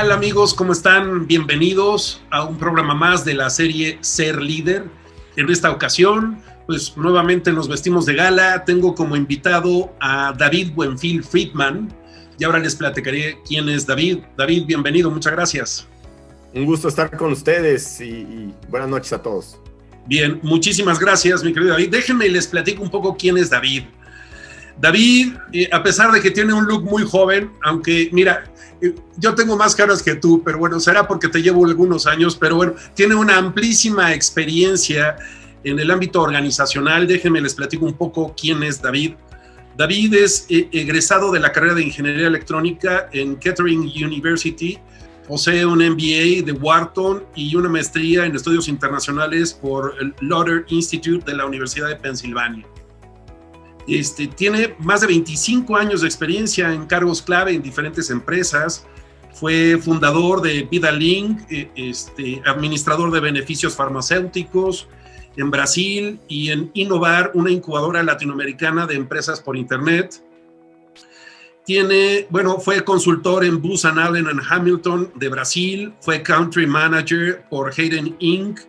tal amigos? ¿Cómo están? Bienvenidos a un programa más de la serie Ser Líder. En esta ocasión, pues nuevamente nos vestimos de gala. Tengo como invitado a David Buenfil Friedman y ahora les platicaré quién es David. David, bienvenido, muchas gracias. Un gusto estar con ustedes y buenas noches a todos. Bien, muchísimas gracias, mi querido David. Déjenme les platico un poco quién es David. David, a pesar de que tiene un look muy joven, aunque mira, yo tengo más caras que tú, pero bueno, será porque te llevo algunos años, pero bueno, tiene una amplísima experiencia en el ámbito organizacional. Déjenme les platico un poco quién es David. David es egresado de la carrera de Ingeniería Electrónica en Kettering University, posee un MBA de Wharton y una maestría en estudios internacionales por el Lauder Institute de la Universidad de Pensilvania. Tiene más de 25 años de experiencia en cargos clave en diferentes empresas. Fue fundador de VidaLink, administrador de beneficios farmacéuticos en Brasil y en Innovar, una incubadora latinoamericana de empresas por Internet. Fue consultor en Booz Allen Hamilton de Brasil, fue country manager por Hayden Inc.,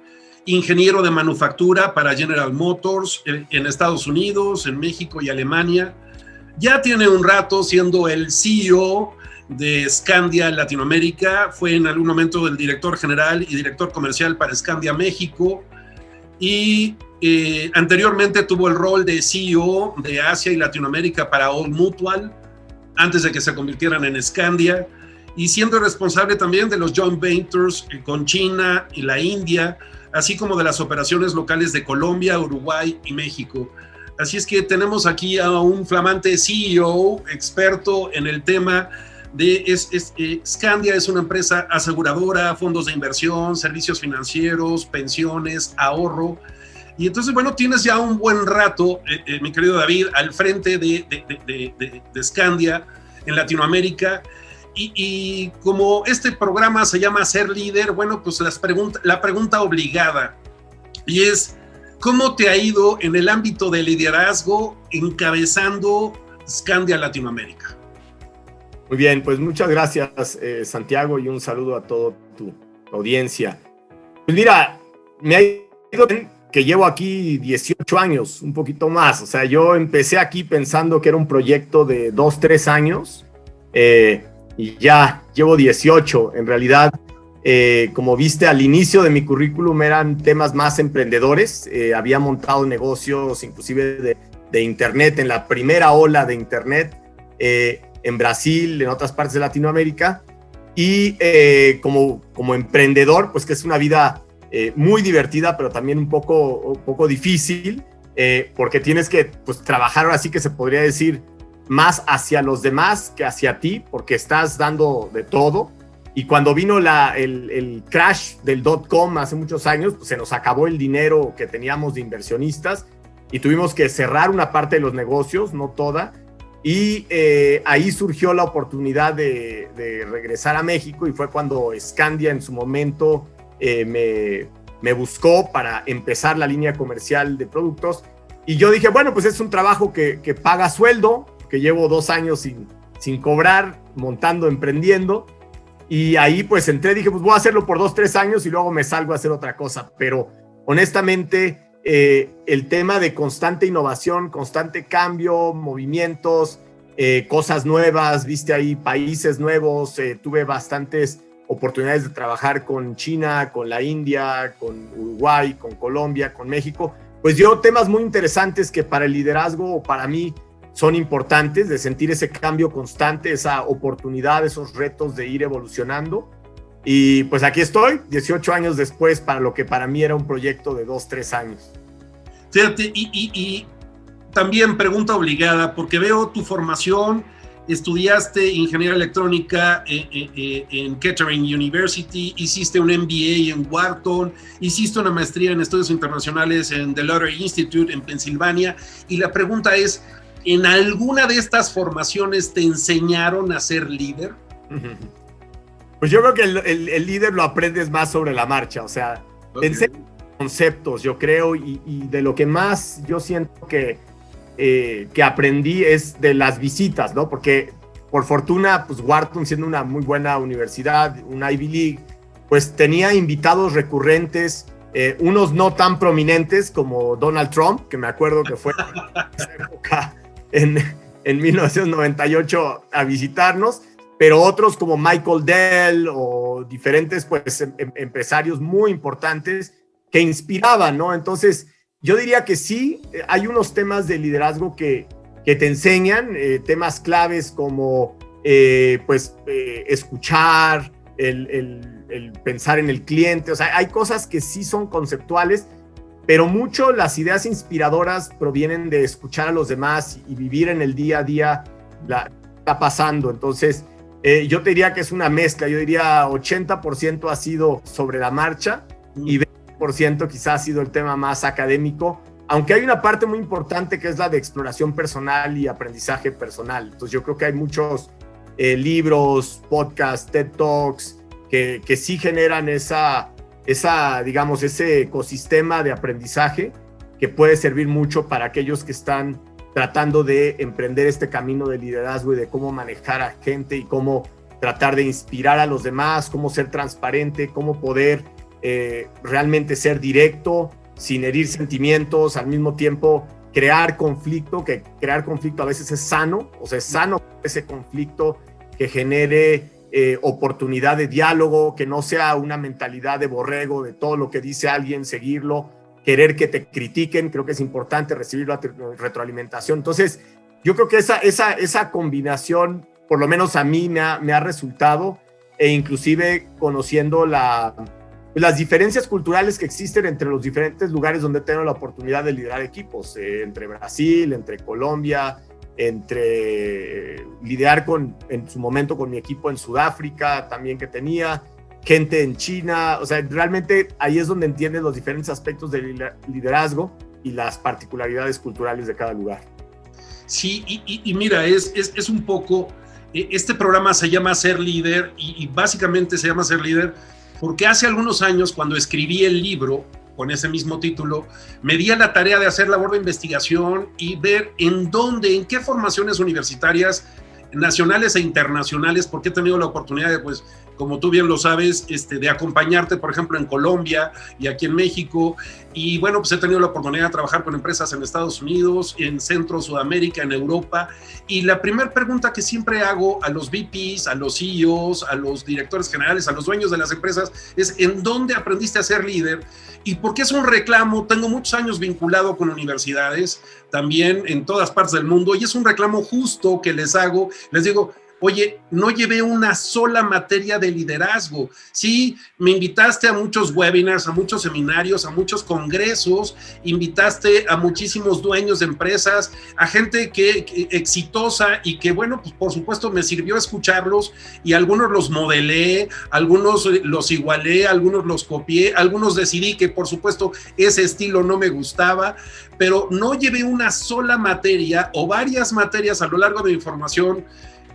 ingeniero de manufactura para General Motors en Estados Unidos, en México y Alemania. Ya tiene un rato siendo el CEO de Scandia Latinoamérica, fue en algún momento el director general y director comercial para Scandia México y anteriormente tuvo el rol de CEO de Asia y Latinoamérica para Old Mutual antes de que se convirtieran en Scandia y siendo responsable también de los joint ventures con China y la India, así como de las operaciones locales de Colombia, Uruguay y México. Así es que tenemos aquí a un flamante CEO, experto en el tema de Scandia. Es una empresa aseguradora, fondos de inversión, servicios financieros, pensiones, ahorro. Y entonces, bueno, tienes ya un buen rato, mi querido David, al frente de Scandia en Latinoamérica. Y como este programa se llama Ser Líder, bueno, pues la pregunta obligada y es, ¿cómo te ha ido en el ámbito de liderazgo encabezando Scandia Latinoamérica? Muy bien, pues muchas gracias, Santiago, y un saludo a toda tu audiencia. Pues mira, me ha ido bien, que llevo aquí 18 años, un poquito más. O sea, yo empecé aquí pensando que era un proyecto de 2, 3 años, y ya llevo 18. En realidad, como viste al inicio de mi currículum, eran temas más emprendedores. Había montado negocios inclusive de Internet, en la primera ola de Internet, en Brasil, en otras partes de Latinoamérica. Y como emprendedor, pues que es una vida muy divertida, pero también un poco difícil, porque tienes que pues, trabajar, ahora sí que se podría decir, más hacia los demás que hacia ti, porque estás dando de todo. Y cuando vino el crash del .com hace muchos años, pues se nos acabó el dinero que teníamos de inversionistas y tuvimos que cerrar una parte de los negocios, no toda. Y ahí surgió la oportunidad de regresar a México y fue cuando Scandia en su momento me buscó para empezar la línea comercial de productos. Y yo dije, bueno, pues es un trabajo que paga sueldo, que llevo 2 años sin cobrar, montando, emprendiendo, y ahí pues entré, dije pues voy a hacerlo por 2, 3 años y luego me salgo a hacer otra cosa, pero honestamente el tema de constante innovación, constante cambio, movimientos, cosas nuevas, viste ahí países nuevos, tuve bastantes oportunidades de trabajar con China, con la India, con Uruguay, con Colombia, con México, pues dio temas muy interesantes que para el liderazgo o para mí son importantes, de sentir ese cambio constante, esa oportunidad, esos retos de ir evolucionando. Y pues aquí estoy, 18 años después, para lo que para mí era un proyecto de 2, 3 años. Fíjate, y también pregunta obligada, porque veo tu formación, estudiaste Ingeniería Electrónica en Kettering University, hiciste un MBA en Wharton, hiciste una maestría en estudios internacionales en The Lauder Institute en Pensilvania, y la pregunta es, ¿en alguna de estas formaciones te enseñaron a ser líder? Pues yo creo que el líder lo aprendes más sobre la marcha, o sea, okay. Te enseñan conceptos, yo creo, y de lo que más yo siento que aprendí es de las visitas, ¿no? Porque por fortuna, pues Wharton, siendo una muy buena universidad, una Ivy League, pues tenía invitados recurrentes, unos no tan prominentes como Donald Trump, que me acuerdo que fue en esa época en 1998 a visitarnos, pero otros como Michael Dell o diferentes pues, empresarios muy importantes que inspiraban, ¿no? Entonces, yo diría que sí, hay unos temas de liderazgo que te enseñan, temas claves como escuchar, el pensar en el cliente. O sea, hay cosas que sí son conceptuales, pero mucho las ideas inspiradoras provienen de escuchar a los demás y vivir en el día a día la está pasando. Entonces, yo te diría que es una mezcla. Yo diría 80% ha sido sobre la marcha y 20% quizás ha sido el tema más académico, aunque hay una parte muy importante que es la de exploración personal y aprendizaje personal. Entonces yo creo que hay muchos libros, podcasts, TED Talks que sí generan digamos, ese ecosistema de aprendizaje que puede servir mucho para aquellos que están tratando de emprender este camino de liderazgo y de cómo manejar a gente y cómo tratar de inspirar a los demás, cómo ser transparente, cómo poder realmente ser directo, sin herir sentimientos, al mismo tiempo crear conflicto, que crear conflicto a veces es sano, o sea, es sano ese conflicto que genere oportunidad de diálogo, que no sea una mentalidad de borrego, de todo lo que dice alguien, seguirlo, querer que te critiquen. Creo que es importante recibir la retroalimentación. Entonces, yo creo que esa combinación, por lo menos a mí me ha resultado, e inclusive conociendo las diferencias culturales que existen entre los diferentes lugares donde tengo la oportunidad de liderar equipos, entre Brasil, entre Colombia, entre lidiar en su momento con mi equipo en Sudáfrica también que tenía, gente en China. O sea, realmente ahí es donde entiendes los diferentes aspectos del liderazgo y las particularidades culturales de cada lugar. Sí, y mira, es un poco, este programa se llama Ser Líder y básicamente se llama Ser Líder porque hace algunos años, cuando escribí el libro con ese mismo título, me di a la tarea de hacer labor de investigación y ver en qué formaciones universitarias nacionales e internacionales, porque he tenido la oportunidad de, pues, como tú bien lo sabes, de acompañarte, por ejemplo, en Colombia y aquí en México. Y bueno, pues he tenido la oportunidad de trabajar con empresas en Estados Unidos, en Centro, Sudamérica, en Europa. Y la primera pregunta que siempre hago a los VPs, a los CEOs, a los directores generales, a los dueños de las empresas, es ¿en dónde aprendiste a ser líder? Y porque es un reclamo. Tengo muchos años vinculado con universidades, también en todas partes del mundo, y es un reclamo justo que les hago. Les digo, oye, no llevé una sola materia de liderazgo. Sí, me invitaste a muchos webinars, a muchos seminarios, a muchos congresos, invitaste a muchísimos dueños de empresas, a gente que exitosa y que, bueno, pues por supuesto me sirvió escucharlos y algunos los modelé, algunos los igualé, algunos los copié, algunos decidí que por supuesto ese estilo no me gustaba, pero no llevé una sola materia o varias materias a lo largo de mi formación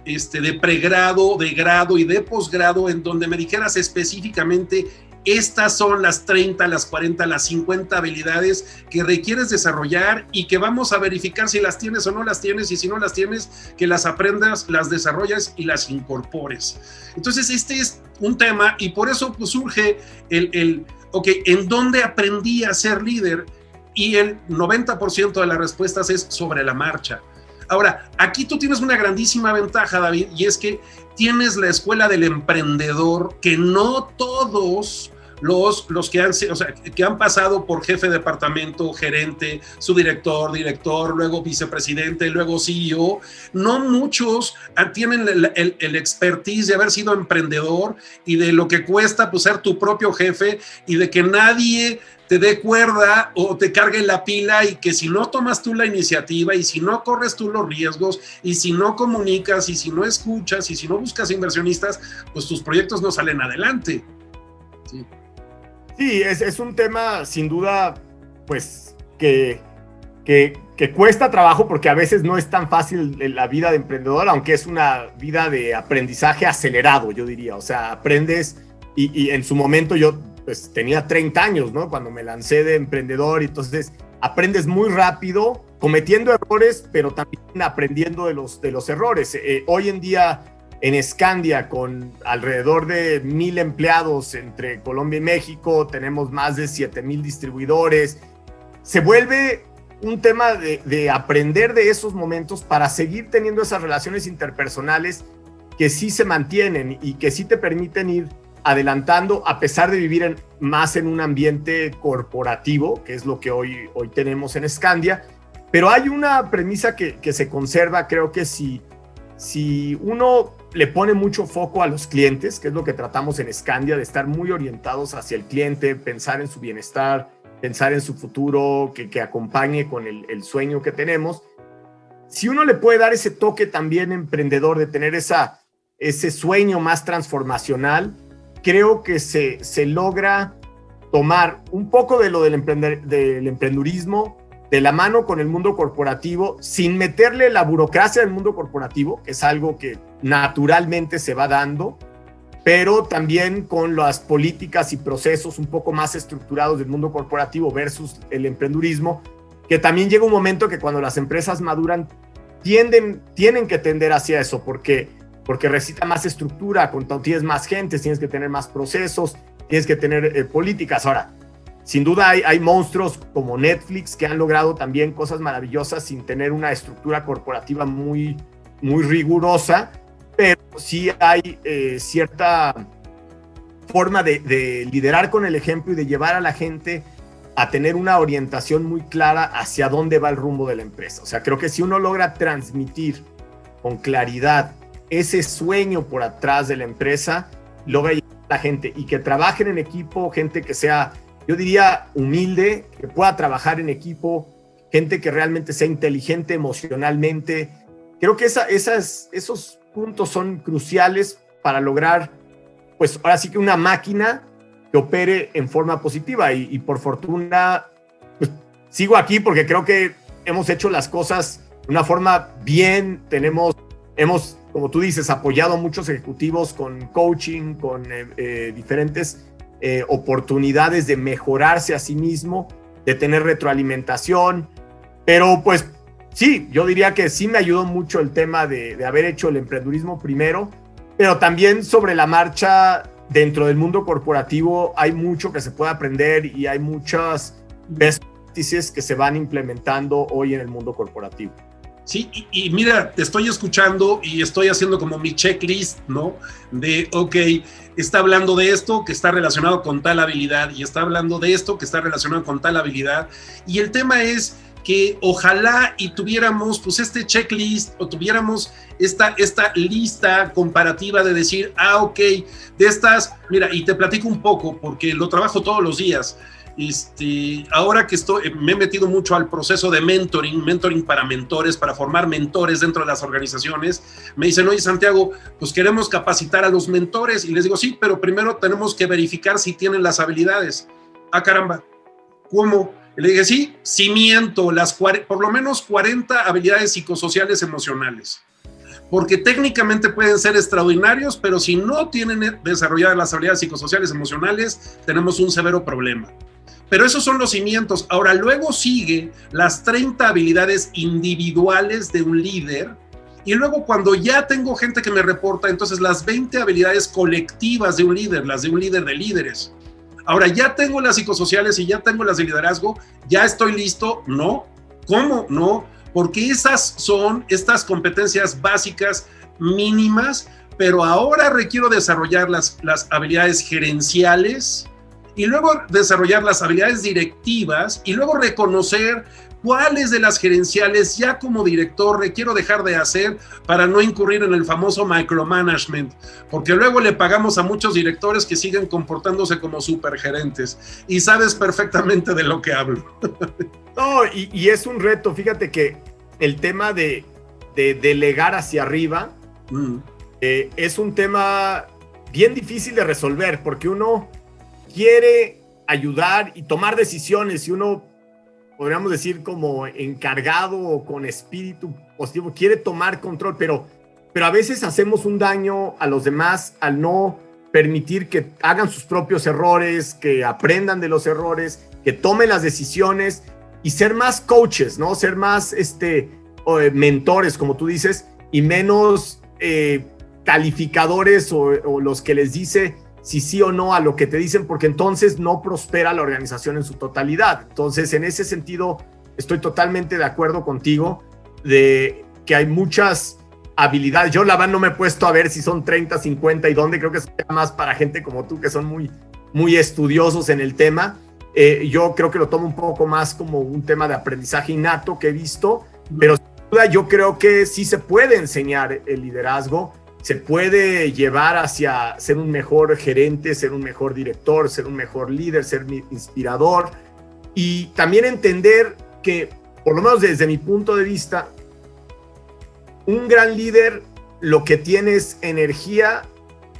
de pregrado, de grado y de posgrado, en donde me dijeras específicamente estas son las 30, las 40, las 50 habilidades que requieres desarrollar y que vamos a verificar si las tienes o no las tienes, y si no las tienes, que las aprendas, las desarrollas y las incorpores. Entonces este es un tema y por eso pues, surge ¿en dónde aprendí a ser líder? Y el 90% de las respuestas es sobre la marcha. Ahora, aquí tú tienes una grandísima ventaja, David, y es que tienes la escuela del emprendedor, que no todos los que han pasado por jefe de departamento, gerente, subdirector, luego vicepresidente, luego CEO, no muchos tienen el expertise de haber sido emprendedor y de lo que cuesta pues, ser tu propio jefe y de que nadie te dé cuerda o te cargue la pila, y que si no tomas tú la iniciativa y si no corres tú los riesgos y si no comunicas y si no escuchas y si no buscas inversionistas, pues tus proyectos no salen adelante. Sí, es un tema sin duda pues que cuesta trabajo, porque a veces no es tan fácil la vida de emprendedor, aunque es una vida de aprendizaje acelerado, yo diría. O sea, aprendes y en su momento yo pues tenía 30 años, ¿no? Cuando me lancé de emprendedor, entonces aprendes muy rápido, cometiendo errores, pero también aprendiendo de los errores. Hoy en día en Scandia, con alrededor de 1,000 empleados entre Colombia y México, tenemos más de 7,000 distribuidores. Se vuelve un tema de aprender de esos momentos para seguir teniendo esas relaciones interpersonales que sí se mantienen y que sí te permiten ir adelantando a pesar de vivir más en un ambiente corporativo, que es lo que hoy tenemos en Scandia. Pero hay una premisa que se conserva, creo que si uno le pone mucho foco a los clientes, que es lo que tratamos en Scandia, de estar muy orientados hacia el cliente, pensar en su bienestar, pensar en su futuro, que acompañe con el sueño que tenemos. Si uno le puede dar ese toque también emprendedor de tener ese sueño más transformacional, creo que se logra tomar un poco de lo del emprendurismo de la mano con el mundo corporativo, sin meterle la burocracia del mundo corporativo, que es algo que naturalmente se va dando, pero también con las políticas y procesos un poco más estructurados del mundo corporativo versus el emprendurismo, que también llega un momento que cuando las empresas maduran tienen que tender hacia eso, porque necesita más estructura, cuando tienes más gente, tienes que tener más procesos, tienes que tener políticas. Ahora, sin duda hay monstruos como Netflix que han logrado también cosas maravillosas sin tener una estructura corporativa muy, muy rigurosa, pero sí hay cierta forma de liderar con el ejemplo y de llevar a la gente a tener una orientación muy clara hacia dónde va el rumbo de la empresa. O sea, creo que si uno logra transmitir con claridad ese sueño por atrás de la empresa, logra llevar a la gente y que trabajen en equipo, gente que sea, yo diría, humilde, que pueda trabajar en equipo, gente que realmente sea inteligente emocionalmente. Creo que esos puntos son cruciales para lograr, pues ahora sí que una máquina que opere en forma positiva. Y por fortuna, pues sigo aquí porque creo que hemos hecho las cosas de una forma bien. Hemos, como tú dices, apoyado a muchos ejecutivos con coaching, con diferentes oportunidades de mejorarse a sí mismo, de tener retroalimentación, pero pues sí, yo diría que sí me ayudó mucho el tema de haber hecho el emprendurismo primero, pero también sobre la marcha dentro del mundo corporativo hay mucho que se puede aprender y hay muchas best practices que se van implementando hoy en el mundo corporativo. Sí, y mira, te estoy escuchando y estoy haciendo como mi checklist, ¿no? De, ok, está hablando de esto que está relacionado con tal habilidad y está hablando de esto que está relacionado con tal habilidad. Y el tema es que ojalá y tuviéramos pues este checklist o tuviéramos esta lista comparativa de decir, ok, de estas, mira, y te platico un poco porque lo trabajo todos los días. Ahora que me he metido mucho al proceso de mentoring para mentores, para formar mentores dentro de las organizaciones, me dicen, oye Santiago, pues queremos capacitar a los mentores, y les digo, sí, pero primero tenemos que verificar si tienen las habilidades. Ah, caramba, ¿cómo? Y le dije, sí, cimiento, por lo menos 40 habilidades psicosociales emocionales, porque técnicamente pueden ser extraordinarios, pero si no tienen desarrolladas las habilidades psicosociales emocionales, tenemos un severo problema. Pero esos son los cimientos. Ahora, luego sigue las 30 habilidades individuales de un líder, y luego cuando ya tengo gente que me reporta, entonces las 20 habilidades colectivas de un líder, las de un líder de líderes. Ahora, ya tengo las psicosociales y ya tengo las de liderazgo, ¿ya estoy listo? No. ¿Cómo? No, porque esas son estas competencias básicas mínimas, pero ahora requiero desarrollar las habilidades gerenciales, y luego desarrollar las habilidades directivas, y luego reconocer cuáles de las gerenciales ya como director requiero dejar de hacer para no incurrir en el famoso micromanagement, porque luego le pagamos a muchos directores que siguen comportándose como supergerentes, y sabes perfectamente de lo que hablo. No, y es un reto. Fíjate que el tema de delegar hacia arriba es un tema bien difícil de resolver, porque uno quiere ayudar y tomar decisiones, y uno, podríamos decir, como encargado o con espíritu positivo, quiere tomar control, pero a veces hacemos un daño a los demás al no permitir que hagan sus propios errores, que aprendan de los errores, que tomen las decisiones y ser más coaches, ¿no? Ser más mentores, como tú dices, y menos calificadores o los que les dice si sí o no a lo que te dicen, porque entonces no prospera la organización en su totalidad. Entonces, en ese sentido, estoy totalmente de acuerdo contigo de que hay muchas habilidades. Yo la verdad no me he puesto a ver si son 30, 50 y dónde, creo que es más para gente como tú que son muy, muy estudiosos en el tema. Yo creo que lo tomo un poco más como un tema de aprendizaje innato que he visto, pero sin duda yo creo que sí se puede enseñar el liderazgo, se puede llevar hacia ser un mejor gerente, ser un mejor director, ser un mejor líder, ser inspirador, y también entender que, por lo menos desde mi punto de vista, un gran líder lo que tiene es energía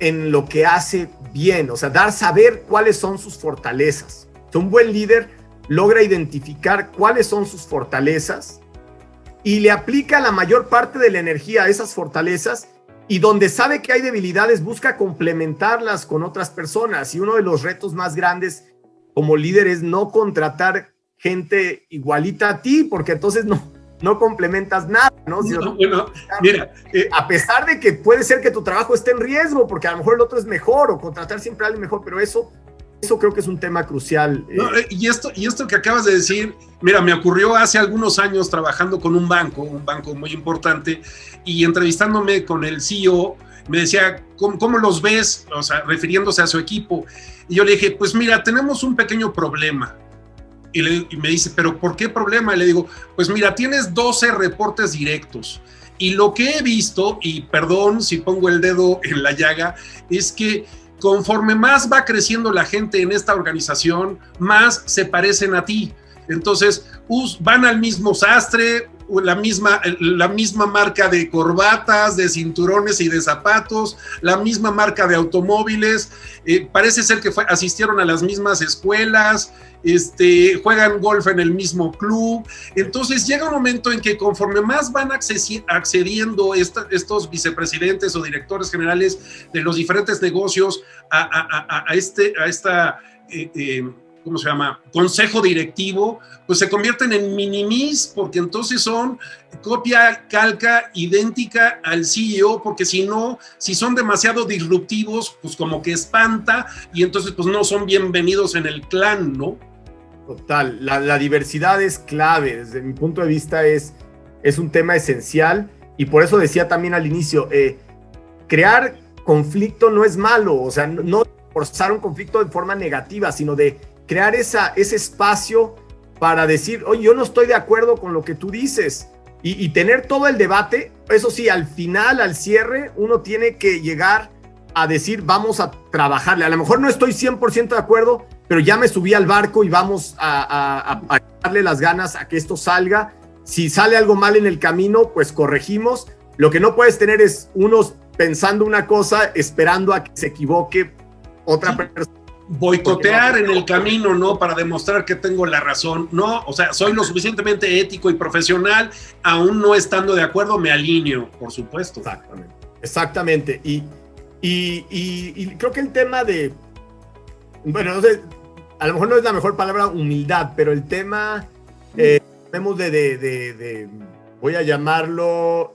en lo que hace bien, o sea, saber cuáles son sus fortalezas. Un buen líder logra identificar cuáles son sus fortalezas y le aplica la mayor parte de la energía a esas fortalezas, y donde sabe que hay debilidades busca complementarlas con otras personas. Y uno de los retos más grandes como líder es no contratar gente igualita a ti, porque entonces no complementas nada, ¿no? Bueno, mira, a pesar de que puede ser que tu trabajo esté en riesgo, porque a lo mejor el otro es mejor, o contratar siempre a alguien mejor, pero eso creo que es un tema crucial. Y esto que acabas de decir, mira, me ocurrió hace algunos años trabajando con un banco muy importante, y entrevistándome con el CEO, me decía, ¿cómo los ves? O sea, refiriéndose a su equipo. Y yo le dije, pues mira, tenemos un pequeño problema. Y me dice, ¿pero por qué problema? Y le digo, pues mira, tienes 12 reportes directos. Y lo que he visto, y perdón si pongo el dedo en la llaga, es que conforme más va creciendo la gente en esta organización, más se parecen a ti. Entonces, van al mismo sastre, la misma marca de corbatas, de cinturones y de zapatos, la misma marca de automóviles, parece ser que asistieron a las mismas escuelas, juegan golf en el mismo club. Entonces llega un momento en que conforme más van accediendo estos vicepresidentes o directores generales de los diferentes negocios a esta ¿cómo se llama? Consejo directivo, pues se convierten en minimis, porque entonces son copia, calca, idéntica al CEO, porque si son demasiado disruptivos, pues como que espanta, y entonces pues no son bienvenidos en el clan, ¿no? Total, la diversidad es clave, desde mi punto de vista es un tema esencial, y por eso decía también al inicio, crear conflicto no es malo, o sea, no forzar un conflicto de forma negativa, sino de crear ese espacio para decir, oye, yo no estoy de acuerdo con lo que tú dices, y tener todo el debate. Eso sí, al final, al cierre, uno tiene que llegar a decir, vamos a trabajarle. A lo mejor no estoy 100% de acuerdo, pero ya me subí al barco y vamos a darle las ganas a que esto salga. Si sale algo mal en el camino, pues corregimos. Lo que no puedes tener es unos pensando una cosa, esperando a que se equivoque otra persona. Boicotear en el camino, ¿no? Para demostrar que tengo la razón. No, o sea, soy lo suficientemente ético y profesional, aún no estando de acuerdo, me alineo, por supuesto. Exactamente. Y creo que el tema de, bueno, no sé, a lo mejor no es la mejor palabra humildad, pero el tema, vemos de voy a llamarlo,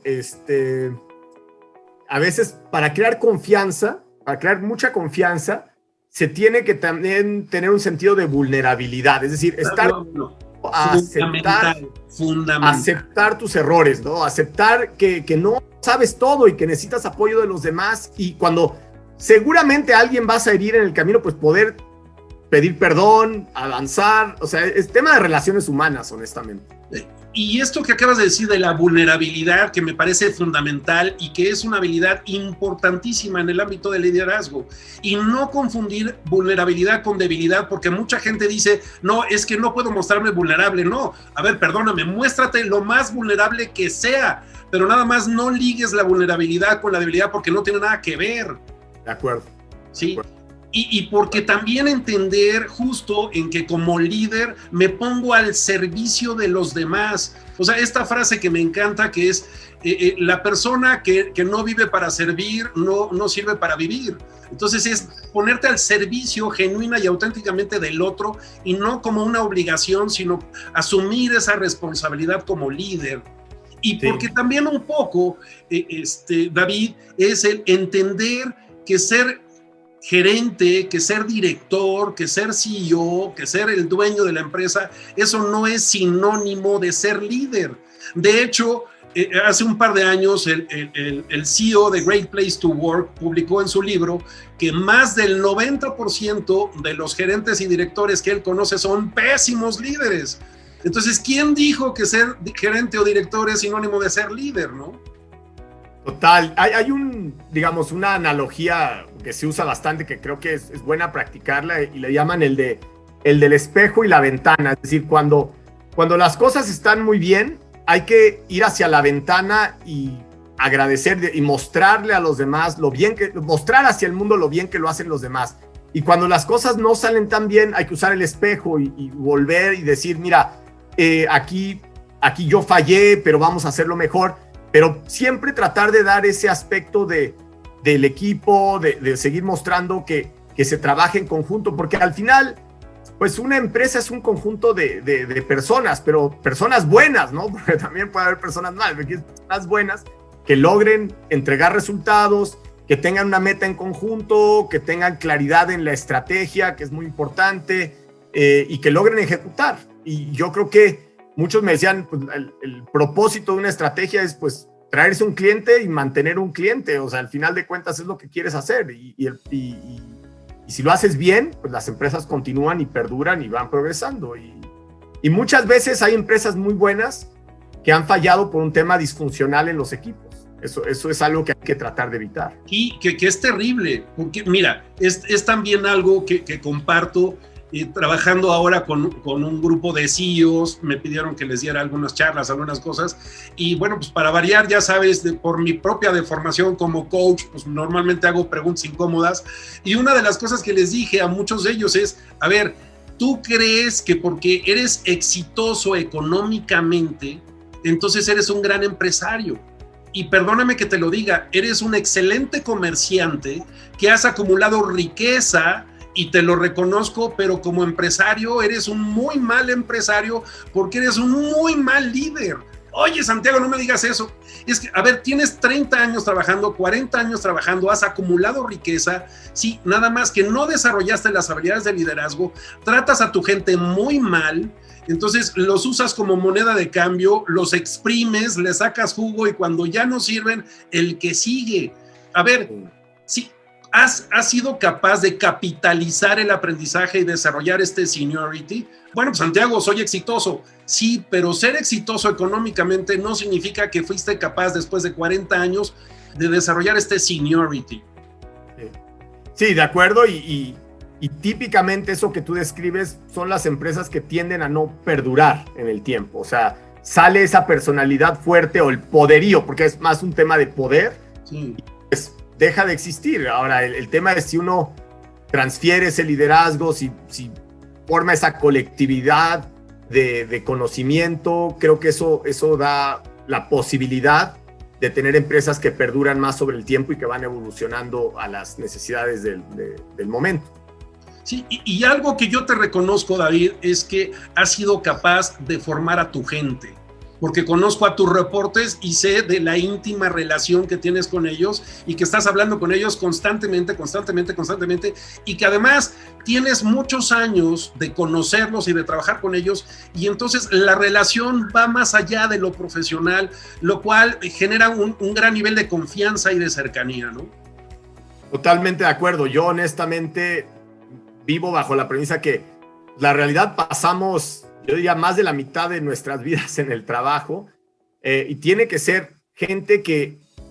a veces para crear confianza, para crear mucha confianza, se tiene que también tener un sentido de vulnerabilidad, es decir, aceptar tus errores, ¿no? Aceptar que no sabes todo y que necesitas apoyo de los demás, y cuando seguramente a alguien vas a herir en el camino, pues poder pedir perdón, avanzar, o sea, es tema de relaciones humanas, honestamente. Y esto que acabas de decir de la vulnerabilidad, que me parece fundamental y que es una habilidad importantísima en el ámbito del liderazgo, y no confundir vulnerabilidad con debilidad, porque mucha gente dice, no, es que no puedo mostrarme vulnerable. No, a ver, perdóname, muéstrate lo más vulnerable que sea, pero nada más no ligues la vulnerabilidad con la debilidad, porque no tiene nada que ver. De acuerdo. Sí. Y porque también entender justo en que como líder me pongo al servicio de los demás. O sea, esta frase que me encanta que es, la persona que no vive para servir no sirve para vivir. Entonces es ponerte al servicio genuina y auténticamente del otro y no como una obligación, sino asumir esa responsabilidad como líder. Y porque también un poco, David, es el entender que ser gerente, que ser director, que ser CEO, que ser el dueño de la empresa, eso no es sinónimo de ser líder. De hecho, hace un par de años el CEO de Great Place to Work publicó en su libro que más del 90% de los gerentes y directores que él conoce son pésimos líderes. Entonces, ¿quién dijo que ser gerente o director es sinónimo de ser líder, no? Total. Hay una analogía que se usa bastante, que creo que es buena practicarla, y le llaman el del espejo y la ventana. Es decir, cuando las cosas están muy bien, hay que ir hacia la ventana y agradecer y mostrarle a los demás mostrar hacia el mundo lo bien que lo hacen los demás. Y cuando las cosas no salen tan bien, hay que usar el espejo y volver y decir, mira, aquí yo fallé, pero vamos a hacerlo mejor. Pero siempre tratar de dar ese aspecto del equipo, de seguir mostrando que se trabaje en conjunto, porque al final, pues una empresa es un conjunto de personas, pero personas buenas, ¿no? Porque también puede haber personas malas, personas buenas que logren entregar resultados, que tengan una meta en conjunto, que tengan claridad en la estrategia, que es muy importante, y que logren ejecutar. Y yo creo que muchos me decían, pues, el propósito de una estrategia es, pues, traerse un cliente y mantener un cliente. O sea, al final de cuentas es lo que quieres hacer. Y si lo haces bien, pues las empresas continúan y perduran y van progresando. Y muchas veces hay empresas muy buenas que han fallado por un tema disfuncional en los equipos. Eso es algo que hay que tratar de evitar. Y que es terrible, porque mira, es también algo que comparto. Trabajando ahora con un grupo de CEOs, me pidieron que les diera algunas charlas, algunas cosas, y bueno, pues para variar, ya sabes, por mi propia deformación como coach, pues normalmente hago preguntas incómodas, y una de las cosas que les dije a muchos de ellos es, a ver, ¿tú crees que porque eres exitoso económicamente, entonces eres un gran empresario? Y perdóname que te lo diga, eres un excelente comerciante que has acumulado riqueza, y te lo reconozco, pero como empresario eres un muy mal empresario porque eres un muy mal líder. Oye, Santiago, no me digas eso. Es que, a ver, tienes 30 años trabajando, 40 años trabajando, has acumulado riqueza, sí, nada más que no desarrollaste las habilidades de liderazgo, tratas a tu gente muy mal, entonces los usas como moneda de cambio, los exprimes, le sacas jugo y cuando ya no sirven, el que sigue. A ver, sí. ¿Has sido capaz de capitalizar el aprendizaje y desarrollar este seniority? Bueno, pues Santiago, soy exitoso. Sí, pero ser exitoso económicamente no significa que fuiste capaz después de 40 años de desarrollar este seniority. Sí, de acuerdo. Y típicamente eso que tú describes son las empresas que tienden a no perdurar en el tiempo. O sea, sale esa personalidad fuerte o el poderío, porque es más un tema de poder. Sí. Deja de existir. Ahora, el tema es si uno transfiere ese liderazgo, si forma esa colectividad de conocimiento. Creo que eso da la posibilidad de tener empresas que perduran más sobre el tiempo y que van evolucionando a las necesidades del momento. Sí, y algo que yo te reconozco, David, es que has sido capaz de formar a tu gente. Porque conozco a tus reportes y sé de la íntima relación que tienes con ellos y que estás hablando con ellos constantemente, y que además tienes muchos años de conocerlos y de trabajar con ellos, y entonces la relación va más allá de lo profesional, lo cual genera un gran nivel de confianza y de cercanía, ¿no? Totalmente de acuerdo. Yo honestamente vivo bajo la premisa que la realidad pasamos, yo diría, más de la mitad de nuestras vidas en el trabajo, y tiene que ser gente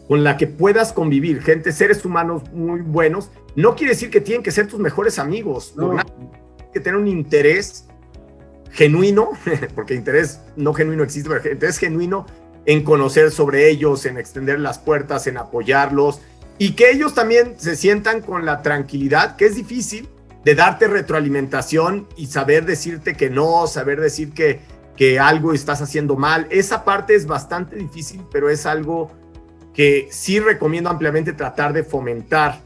con la que puedas convivir, seres humanos muy buenos. No quiere decir que tienen que ser tus mejores amigos, no. Hay que tener un interés genuino, porque interés no genuino existe, pero interés genuino en conocer sobre ellos, en extender las puertas, en apoyarlos, y que ellos también se sientan con la tranquilidad, que es difícil, de darte retroalimentación y saber decirte que no, saber decir que algo estás haciendo mal. Esa parte es bastante difícil, pero es algo que sí recomiendo ampliamente tratar de fomentar.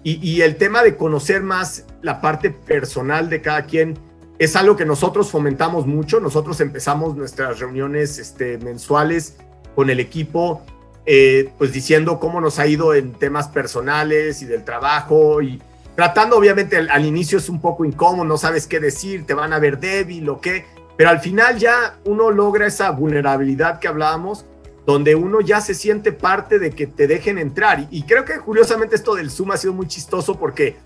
Y el tema de conocer más la parte personal de cada quien es algo que nosotros fomentamos mucho. Nosotros empezamos nuestras reuniones mensuales con el equipo, pues diciendo cómo nos ha ido en temas personales y del trabajo, y tratando, obviamente, al inicio es un poco incómodo, no sabes qué decir, te van a ver débil o qué, pero al final ya uno logra esa vulnerabilidad que hablábamos, donde uno ya se siente parte de que te dejen entrar. Y creo que curiosamente esto del Zoom ha sido muy chistoso, porque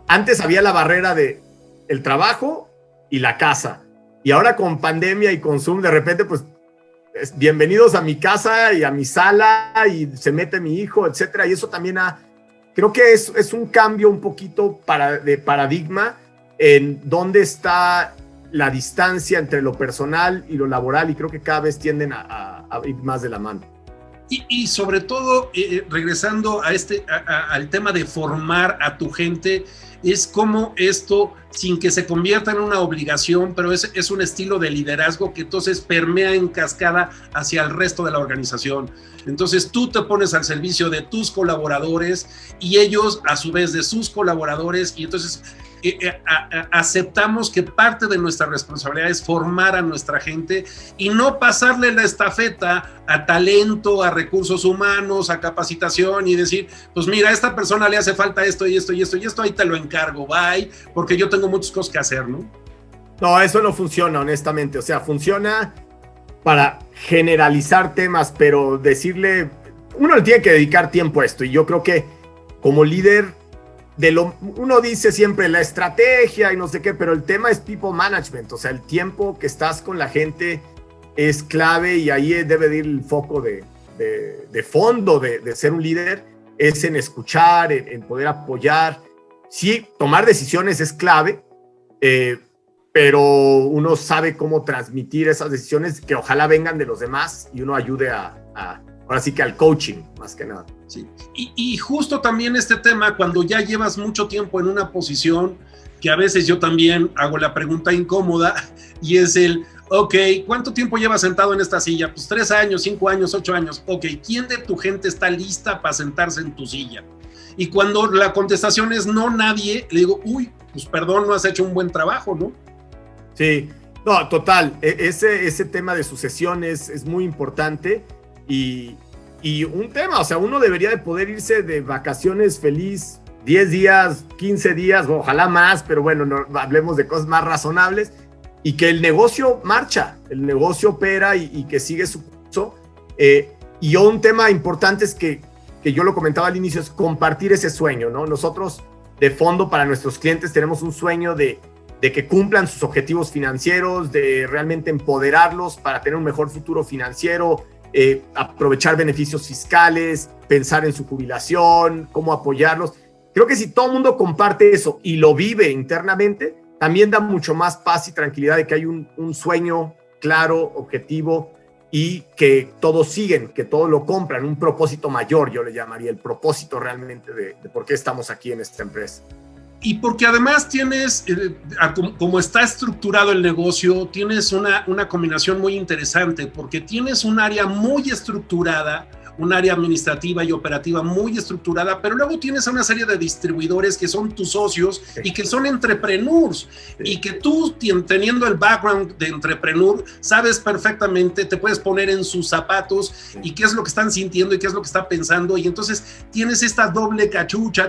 antes había la barrera de el trabajo y la casa, y ahora con pandemia y con Zoom de repente pues bienvenidos a mi casa y a mi sala, y se mete mi hijo, etcétera. Y eso también creo que es un cambio un poquito de paradigma en dónde está la distancia entre lo personal y lo laboral, y creo que cada vez tienden a ir más de la mano. Y sobre todo, regresando al tema de formar a tu gente, es como esto, sin que se convierta en una obligación, pero es un estilo de liderazgo que entonces permea en cascada hacia el resto de la organización. Entonces tú te pones al servicio de tus colaboradores y ellos a su vez de sus colaboradores, y entonces aceptamos que parte de nuestra responsabilidad es formar a nuestra gente y no pasarle la estafeta a talento, a recursos humanos, a capacitación y decir, pues mira, a esta persona le hace falta esto y esto y esto y esto, ahí te lo encargo, bye, porque yo tengo muchas cosas que hacer, ¿no? No, eso no funciona, honestamente. O sea, funciona para generalizar temas, pero decirle, uno le tiene que dedicar tiempo a esto, y yo creo que como líder uno dice siempre la estrategia y no sé qué, pero el tema es people management. O sea, el tiempo que estás con la gente es clave, y ahí debe de ir el foco de fondo de ser un líder, es en escuchar, en poder apoyar. Sí, tomar decisiones es clave, pero uno sabe cómo transmitir esas decisiones que ojalá vengan de los demás, y uno ayude ahora sí que al coaching, más que nada. Sí. Y justo también este tema, cuando ya llevas mucho tiempo en una posición, que a veces yo también hago la pregunta incómoda, y es ok, ¿cuánto tiempo llevas sentado en esta silla? Pues 3 años, 5 años, 8 años. Ok, ¿quién de tu gente está lista para sentarse en tu silla? Y cuando la contestación es no, nadie, le digo, uy, pues perdón, no has hecho un buen trabajo, ¿no? Sí, no, total. Ese tema de sucesión es muy importante, y un tema, o sea, uno debería de poder irse de vacaciones feliz 10 días, 15 días, ojalá más, pero bueno, no, hablemos de cosas más razonables, y que el negocio marcha, el negocio opera y que sigue su curso. Y un tema importante es que yo lo comentaba al inicio, es compartir ese sueño, ¿no? Nosotros, de fondo, para nuestros clientes tenemos un sueño de que cumplan sus objetivos financieros, de realmente empoderarlos para tener un mejor futuro financiero, aprovechar beneficios fiscales, pensar en su jubilación, cómo apoyarlos. Creo que si todo el mundo comparte eso y lo vive internamente, también da mucho más paz y tranquilidad de que hay un sueño claro, objetivo, y que todos siguen, que todos lo compran, un propósito mayor, yo le llamaría, el propósito realmente de por qué estamos aquí en esta empresa. Y porque además tienes, como está estructurado el negocio, tienes una combinación muy interesante, porque tienes un área muy estructurada, un área administrativa y operativa muy estructurada, pero luego tienes a una serie de distribuidores que son tus socios y que son entrepreneurs, y que tú, teniendo el background de entrepreneur, sabes perfectamente, te puedes poner en sus zapatos y qué es lo que están sintiendo y qué es lo que están pensando, y entonces tienes esta doble cachucha,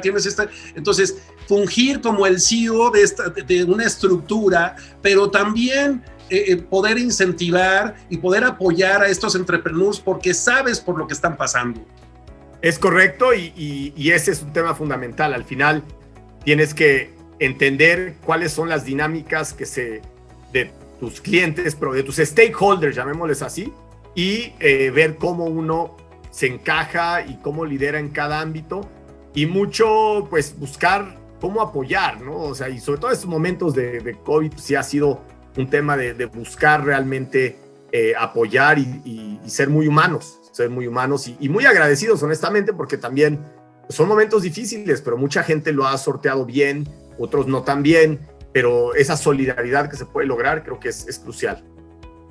entonces fungir como el CEO de una estructura, pero también poder incentivar y poder apoyar a estos entrepreneurs porque sabes por lo que están pasando. Es correcto, y ese es un tema fundamental. Al final tienes que entender cuáles son las dinámicas de tus clientes, de tus stakeholders, llamémosles así, y ver cómo uno se encaja y cómo lidera en cada ámbito, y mucho pues buscar cómo apoyar, ¿no? O sea, y sobre todo en estos momentos de COVID, pues, sí ha sido un tema de buscar realmente apoyar y ser muy humanos y muy agradecidos, honestamente, porque también son momentos difíciles, pero mucha gente lo ha sorteado bien, otros no tan bien, pero esa solidaridad que se puede lograr creo que es crucial.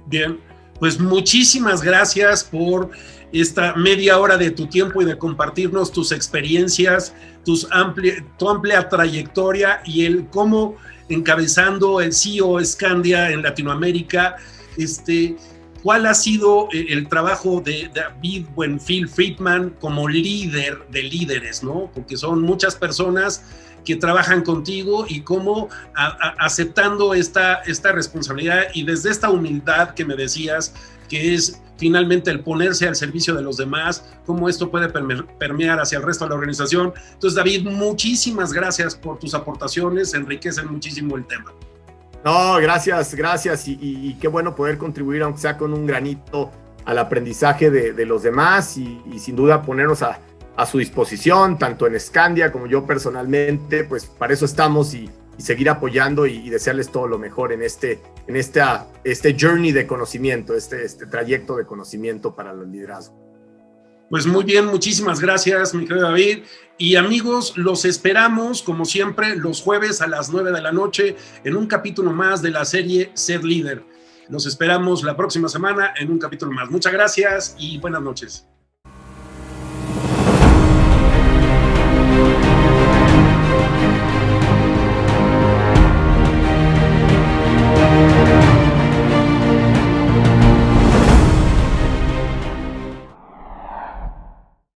Bien, pues muchísimas gracias por esta media hora de tu tiempo y de compartirnos tus experiencias, tu amplia trayectoria y el cómo encabezando el CEO Scandia en Latinoamérica, ¿cuál ha sido el trabajo de David Buenfil Friedman como líder de líderes, ¿no? Porque son muchas personas que trabajan contigo y cómo aceptando esta responsabilidad y desde esta humildad que me decías, que es finalmente el ponerse al servicio de los demás, cómo esto puede permear hacia el resto de la organización. Entonces, David, muchísimas gracias por tus aportaciones, enriquecen muchísimo el tema. No, gracias y qué bueno poder contribuir, aunque sea con un granito, al aprendizaje de los demás y sin duda ponernos a su disposición, tanto en Scandia como yo personalmente, pues para eso estamos y seguir apoyando y desearles todo lo mejor en este journey de conocimiento, este trayecto de conocimiento para el liderazgo. Pues muy bien, muchísimas gracias, mi querido David. Y amigos, los esperamos, como siempre, los jueves a las 9 de la noche en un capítulo más de la serie Ser Líder. Los esperamos la próxima semana en un capítulo más. Muchas gracias y buenas noches.